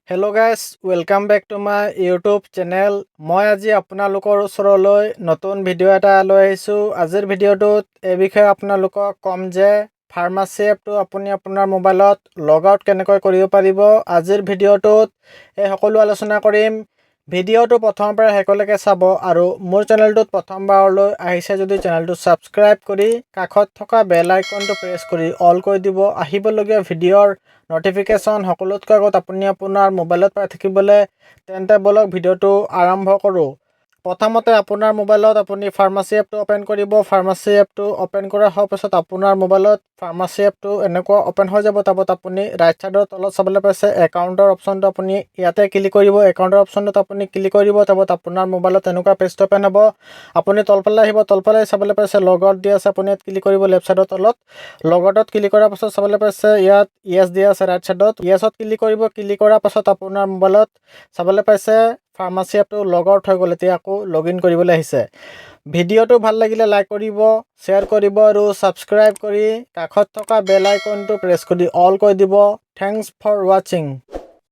Hello' guys, welcome back to my YouTube channel. মই আজি আপোনালোকৰ ওচৰলৈ নতুন ভিডিঅ' এটা লৈ আহিছোঁ। আজিৰ ভিডিঅ'টোত এই বিষয়ে আপোনালোকক ক'ম যে ফাৰ্মাচী এপটো আপুনি আপোনাৰ মোবাইলত লগ আউট কেনেকৈ কৰিব পাৰিব। আজিৰ ভিডিঅ'টোত এই সকলো আলোচনা কৰিম। ভিডিঅ'টো প্ৰথমৰ পৰা শেষলৈকে চাব আৰু মোৰ চেনেলটোত প্ৰথমবাৰলৈ আহিছে যদি চেনেলটো ছাবস্ক্ৰাইব কৰি কাষত থকা বেল আইকনটো প্ৰেছ কৰি অল কৰি দিব। আহিবলগীয়া ভিডিঅ'ৰ নটিফিকেশ্যন সকলোতকৈ আগত আপুনি আপোনাৰ মোবাইলত পাই থাকিবলৈ। তেন্তে বলক ভিডিঅ'টো আৰম্ভ কৰোঁ। প্ৰথমতে আপোনাৰ মোবাইলত আপুনি ফাৰ্মাচী এপটো অ'পেন কৰিব। ফাৰ্মাচী এপটো অ'পেন কৰা হোৱাৰ পাছত আপোনাৰ মোবাইলত ফাৰ্মাচী এপটো এনেকুৱা অ'পেন হৈ যাব। তাৰপিছত আপুনি ৰাইট ছাইডৰ তলত চাবলৈ পাইছে একাউণ্টৰ অপশ্যনটো, আপুনি ইয়াতে ক্লিক কৰিব। একাউণ্টৰ অপশ্যনটোত আপুনি ক্লিক কৰি দিব। তাৰপিছত আপোনাৰ মোবাইলত এনেকুৱা পেজটো অ'পেন হ'ব। আপুনি তলফালে আহিব, তলফালে চাবলৈ পাইছে লগ আউট দিয়া আছে, আপুনি ইয়াত ক্লিক কৰিব লেফ্ট ছাইডৰ তলত। লগ আউটত ক্লিক কৰাৰ পাছত চাবলৈ পাইছে ইয়াত য়েছ দিয়া আছে ৰাইট ছাইডত। য়েছত ক্লিক কৰিব। ক্লিক কৰাৰ পাছত আপোনাৰ মোবাইলত চাবলৈ পাইছে ফাৰ্মাচী এপটো লগ আউট হৈ গ'ল। এতিয়া আকৌ লগ ইন কৰিবলৈ আহিছে। ভিডিঅ'টো ভাল লাগিলে লাইক কৰিব, শ্বেয়াৰ কৰিব আৰু ছাবস্ক্ৰাইব কৰি কাষত থকা বেল আইকনটো প্ৰেছ কৰি অল কৰি দিব। থেংকছ ফৰ ৱাচিং।